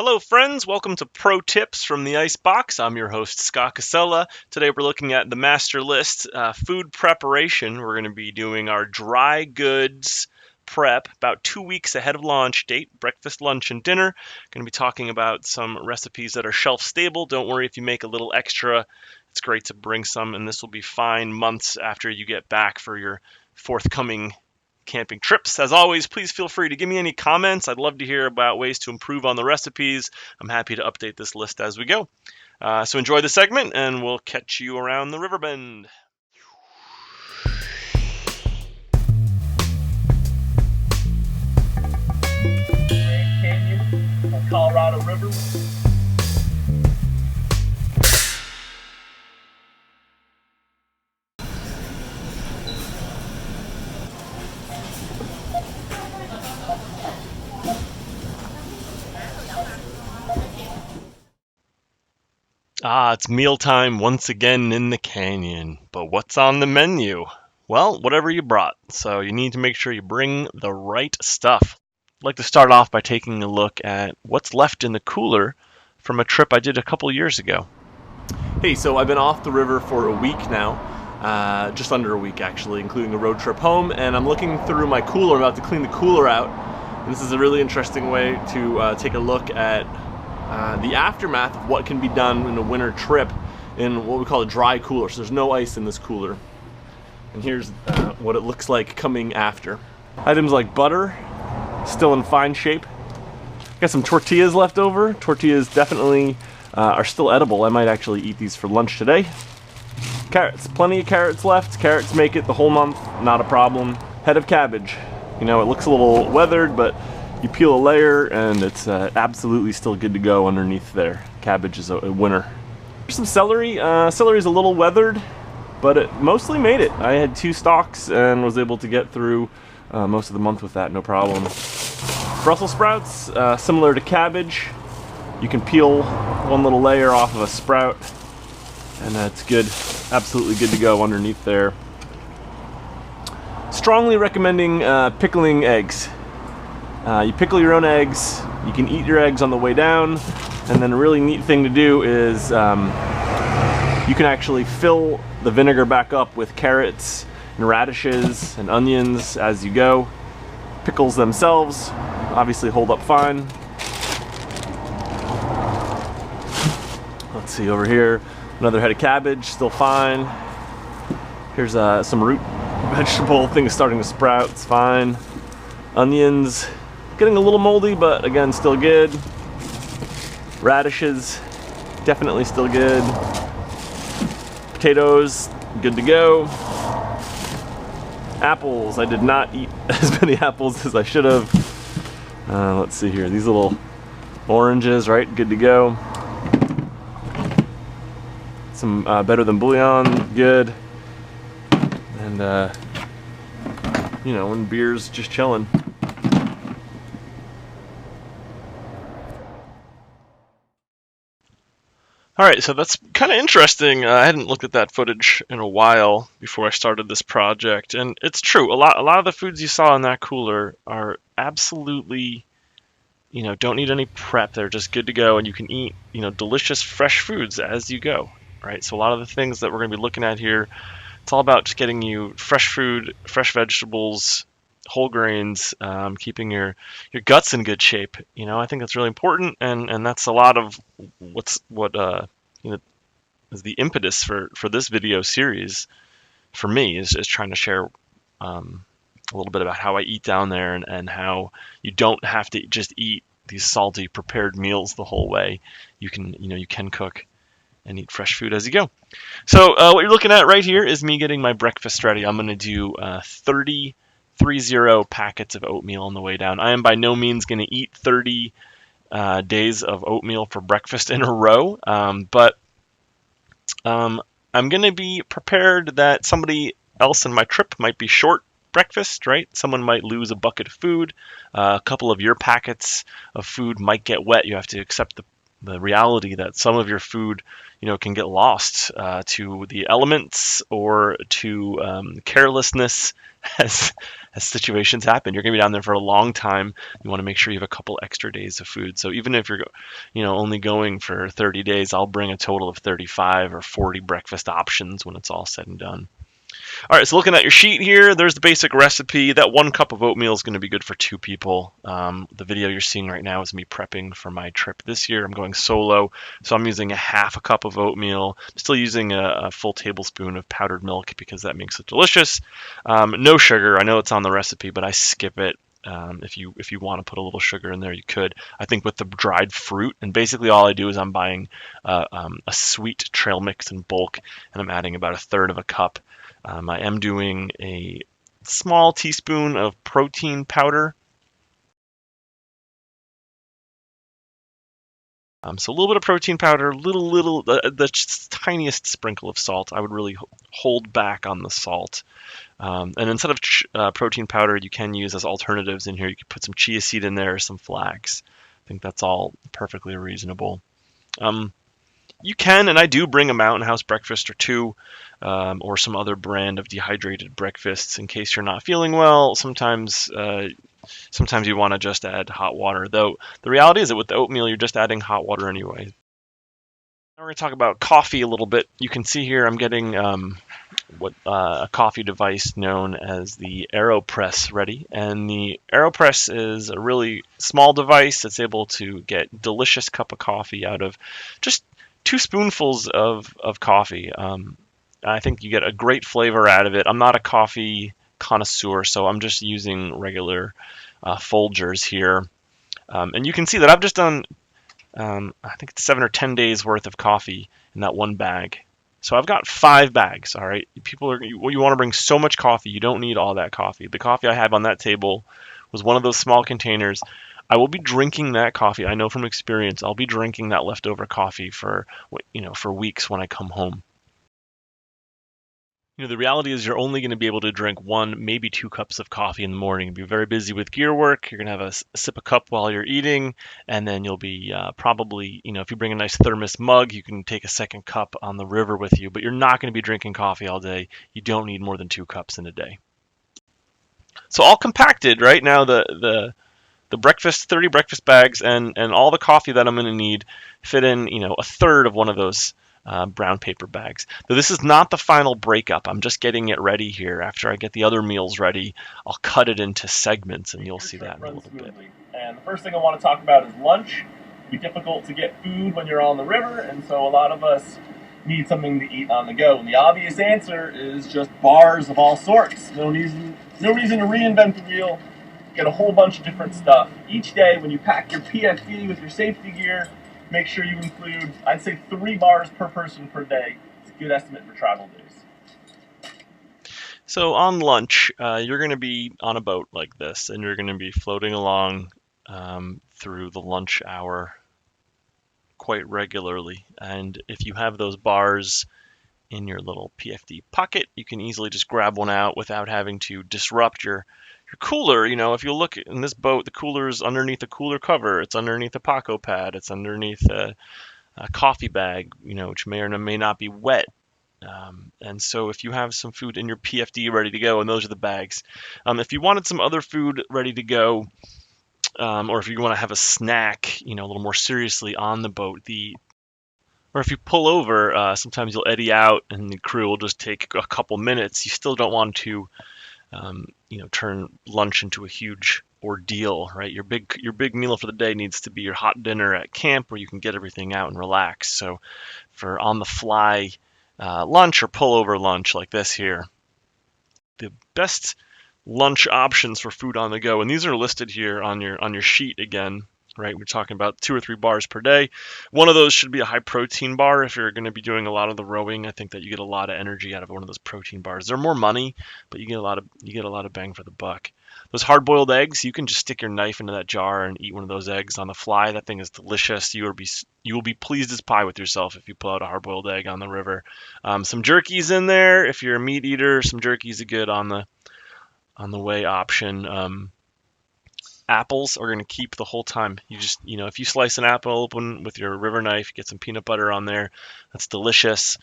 Hello, friends. Welcome to Pro Tips from the Icebox. I'm your host, Scott Casella. Today we're looking at the master list, food preparation. We're going to be doing our dry goods prep about 2 weeks ahead of launch date, breakfast, lunch, and dinner. Going to be talking about some recipes that are shelf stable. Don't worry if you make a little extra. It's great to bring some, and this will be fine months after you get back for your forthcoming camping trips. As always, please feel free to give me any comments. I'd love to hear about ways to improve on the recipes. I'm happy to update this list as we go. So enjoy the segment, and we'll catch you around the river bend. Grand Canyon, Colorado River. It's mealtime once again in the canyon. But what's on the menu? Well, whatever you brought. So you need to make sure you bring the right stuff. I'd like to start off by taking a look at what's left in the cooler from a trip I did a couple years ago. Hey, so I've been off the river for a week now, just under a week actually, including a road trip home, and I'm looking through my cooler. I'm about to clean the cooler out. And this is a really interesting way to take a look at the aftermath of what can be done in a winter trip in what we call a dry cooler. So there's no ice in this cooler. And here's what it looks like coming after. Items like butter, still in fine shape. Got some tortillas left over. Tortillas definitely are still edible. I might actually eat these for lunch today. Carrots, plenty of carrots left. Carrots make it the whole month, not a problem. Head of cabbage. You know, it looks a little weathered, but you peel a layer and it's absolutely still good to go underneath there. Cabbage is a winner. There's some celery. Celery's a little weathered, but it mostly made it. I had 2 stalks and was able to get through most of the month with that, no problem. Brussels sprouts, similar to cabbage. You can peel one little layer off of a sprout and that's good. Absolutely good to go underneath there. Strongly recommending pickling eggs. You pickle your own eggs, you can eat your eggs on the way down, and then a really neat thing to do is you can actually fill the vinegar back up with carrots and radishes and onions as you go. Pickles themselves obviously hold up fine. Let's see over here, another head of cabbage, still fine. Here's some root vegetable things starting to sprout, it's fine. Onions, getting a little moldy, but again, still good. Radishes, definitely still good. Potatoes, good to go. Apples, I did not eat as many apples as I should have. Let's see here, these little oranges, right, good to go. Some better than bouillon, good. And, you know, when beer's just chilling. Alright, so that's kind of interesting. I hadn't looked at that footage in a while before I started this project, and it's true. A lot of the foods you saw in that cooler are absolutely, you know, don't need any prep. They're just good to go, and you can eat, you know, delicious fresh foods as you go, right? So a lot of the things that we're going to be looking at here, it's all about just getting you fresh food, fresh vegetables, whole grains, keeping your guts in good shape. You know, I think that's really important, and that's a lot of what you know is the impetus for this video series for me is trying to share a little bit about how I eat down there and how you don't have to just eat these salty prepared meals the whole way. You can cook and eat fresh food as you go. So what you're looking at right here is me getting my breakfast ready. I'm going to do 30 packets of oatmeal on the way down. I am by no means going to eat 30 days of oatmeal for breakfast in a row, but I'm going to be prepared that somebody else in my trip might be short breakfast, right? Someone might lose a bucket of food. A couple of your packets of food might get wet. You have to accept the reality that some of your food, can get lost to the elements or to carelessness as as situations happen. You're going to be down there for a long time. You want to make sure you have a couple extra days of food. So even if you're, only going for 30 days, I'll bring a total of 35 or 40 breakfast options when it's all said and done. All right, so looking at your sheet here, there's the basic recipe. That 1 cup of oatmeal is going to be good for 2 people. The video you're seeing right now is me prepping for my trip this year. I'm going solo, so I'm using a half a cup of oatmeal. I'm still using a full tablespoon of powdered milk because that makes it delicious. No sugar. I know it's on the recipe, but I skip it. If you want to put a little sugar in there, you could. I think with the dried fruit, and basically all I do is I'm buying a sweet trail mix in bulk, and I'm adding about a third of a cup. I am doing a small teaspoon of protein powder. So a little bit of protein powder, the tiniest sprinkle of salt. I would really hold back on the salt. And instead of protein powder, you can use as alternatives in here. You could put some chia seed in there or some flax. I think that's all perfectly reasonable. You can, and I do bring a Mountain House breakfast or two, or some other brand of dehydrated breakfasts in case you're not feeling well. Sometimes you want to just add hot water, though the reality is that with the oatmeal, you're just adding hot water anyway. Now we're going to talk about coffee a little bit. You can see here I'm getting a coffee device known as the AeroPress ready, and the AeroPress is a really small device that's able to get delicious cup of coffee out of just 2 spoonfuls of coffee. I think you get a great flavor out of it. I'm not a coffee connoisseur, so I'm just using regular Folgers here. And you can see that I've just done, I think it's 7 or 10 days worth of coffee in that one bag. So I've got 5 bags, all right? You want to bring so much coffee, you don't need all that coffee. The coffee I have on that table was one of those small containers. I will be drinking that coffee. I know from experience, I'll be drinking that leftover coffee for weeks when I come home. The reality is you're only going to be able to drink 1, maybe 2 cups of coffee in the morning. You'll be very busy with gear work. You're going to have a sip of cup while you're eating, and then you'll be probably, if you bring a nice thermos mug, you can take a second cup on the river with you, but you're not going to be drinking coffee all day. You don't need more than 2 cups in a day. So all compacted, right? Now the 30 breakfast bags and all the coffee that I'm going to need fit in, a third of one of those brown paper bags. Though this is not the final breakup. I'm just getting it ready here. After I get the other meals ready, I'll cut it into segments, and you'll see that in a little bit. And the first thing I want to talk about is lunch. It'd be difficult to get food when you're on the river, and so a lot of us need something to eat on the go. And the obvious answer is just bars of all sorts. No reason to reinvent the wheel. Get a whole bunch of different stuff. Each day when you pack your PFD with your safety gear, make sure you include, I'd say, 3 bars per person per day. It's a good estimate for travel days. So on lunch, you're going to be on a boat like this, and you're going to be floating along through the lunch hour quite regularly. And if you have those bars in your little PFD pocket, you can easily just grab one out without having to disrupt your cooler. If you look in this boat, the cooler is underneath the cooler cover. It's underneath a Paco pad. It's underneath a coffee bag, which may or may not be wet. And so if you have some food in your PFD ready to go, and those are the bags. If you wanted some other food ready to go, or if you want to have a snack, a little more seriously on the boat, or if you pull over, sometimes you'll eddy out and the crew will just take a couple minutes. You still don't want to turn lunch into a huge ordeal, right? Your big meal for the day needs to be your hot dinner at camp where you can get everything out and relax. So for on the fly lunch or pullover lunch like this here, the best lunch options for food on the go, and these are listed here on your sheet again, right? We're talking about 2 or 3 bars per day. One of those should be a high protein bar if you're going to be doing a lot of the rowing. I think that you get a lot of energy out of one of those protein bars. They're more money, but you get a lot of bang for the buck. Those hard-boiled eggs, you can just stick your knife into that jar and eat one of those eggs on the fly. That thing is delicious. You will be pleased as pie with yourself if you pull out a hard-boiled egg on the river. Some jerky's in there if you're a meat eater. Some jerky's a good on the way option. apples are going to keep the whole time. You just, if you slice an apple open with your river knife, you get some peanut butter on there. That's delicious.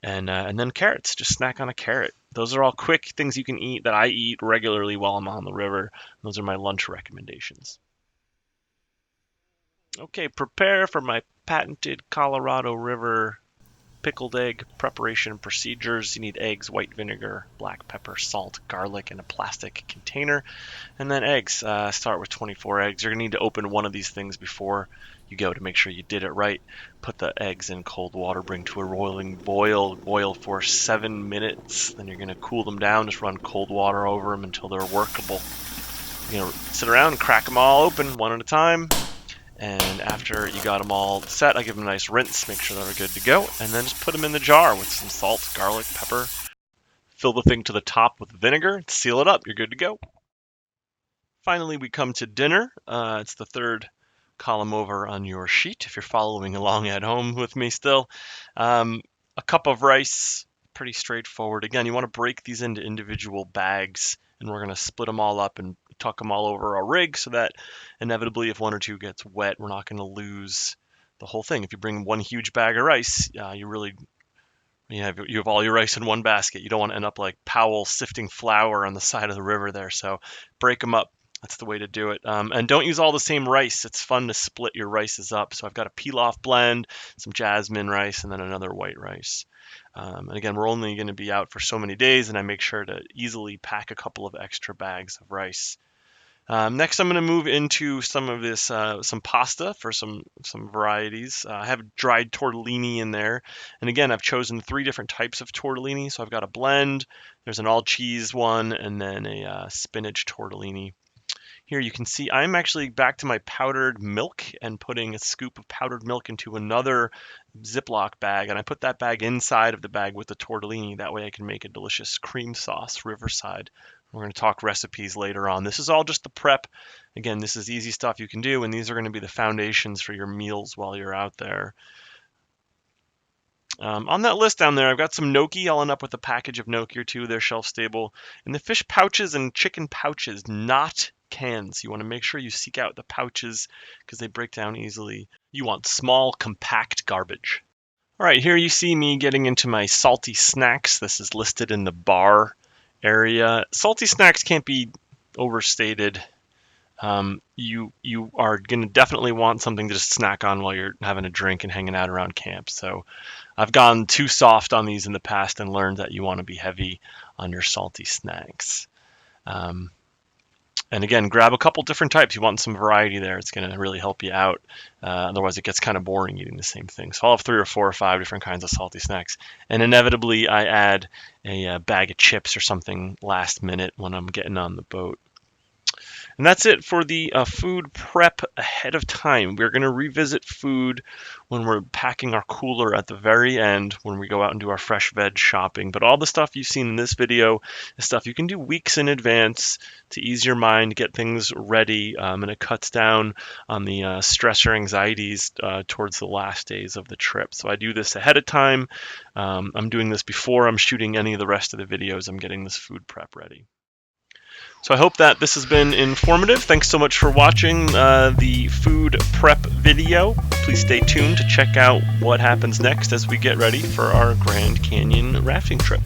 And then carrots. Just snack on a carrot. Those are all quick things you can eat that I eat regularly while I'm on the river. Those are my lunch recommendations. Okay, prepare for my patented Colorado River pickled egg preparation procedures. You need eggs, white vinegar, black pepper, salt, garlic, and a plastic container. And then eggs. Start with 24 eggs. You're going to need to open one of these things before you go to make sure you did it right. Put the eggs in cold water, bring to a roiling boil. Boil for 7 minutes. Then you're going to cool them down. Just run cold water over them until they're workable. You're going to sit around and crack them all open one at a time. And after you got them all set, I give them a nice rinse, make sure they're good to go, and then just put them in the jar with some salt, garlic, pepper. Fill the thing to the top with vinegar, seal it up, you're good to go. Finally, we come to dinner. It's the third column over on your sheet, if you're following along at home with me still. A cup of rice, pretty straightforward. Again, you want to break these into individual bags, and we're going to split them all up and tuck them all over our rig so that inevitably if one or two gets wet, we're not going to lose the whole thing. If you bring one huge bag of rice, you have all your rice in one basket. You don't want to end up like Powell sifting flour on the side of the river there. So break them up. That's the way to do it. And don't use all the same rice. It's fun to split your rices up. So I've got a pilaf blend, some jasmine rice, and then another white rice. And again, we're only going to be out for so many days, and I make sure to easily pack a couple of extra bags of rice. Next, I'm going to move into some of this, some pasta for some varieties. I have dried tortellini in there. And again, I've chosen 3 different types of tortellini. So I've got a blend, there's an all cheese one, and then a spinach tortellini. Here you can see I'm actually back to my powdered milk and putting a scoop of powdered milk into another Ziploc bag. And I put that bag inside of the bag with the tortellini. That way I can make a delicious cream sauce, Riverside. We're going to talk recipes later on. This is all just the prep. Again, this is easy stuff you can do, and these are going to be the foundations for your meals while you're out there. On that list down there, I've got some gnocchi. I'll end up with a package of gnocchi or 2. They're shelf stable. And the fish pouches and chicken pouches, not cans. You want to make sure you seek out the pouches because they break down easily. You want small, compact garbage. All right, here you see me getting into my salty snacks. This is listed in the bar area. Salty snacks can't be overstated. You are going to definitely want something to just snack on while you're having a drink and hanging out around camp. So I've gone too soft on these in the past and learned that you want to be heavy on your salty snacks. And again, grab a couple different types. You want some variety there. It's going to really help you out. Otherwise, it gets kind of boring eating the same thing. So I'll have 3 or 4 or 5 different kinds of salty snacks. And inevitably, I add a bag of chips or something last minute when I'm getting on the boat. And that's it for the food prep ahead of time. We're going to revisit food when we're packing our cooler at the very end when we go out and do our fresh veg shopping. But all the stuff you've seen in this video is stuff you can do weeks in advance to ease your mind, get things ready, and it cuts down on the stress or anxieties towards the last days of the trip. So I do this ahead of time. I'm doing this before I'm shooting any of the rest of the videos. I'm getting this food prep ready. So I hope that this has been informative. Thanks so much for watching the food prep video. Please stay tuned to check out what happens next as we get ready for our Grand Canyon rafting trip.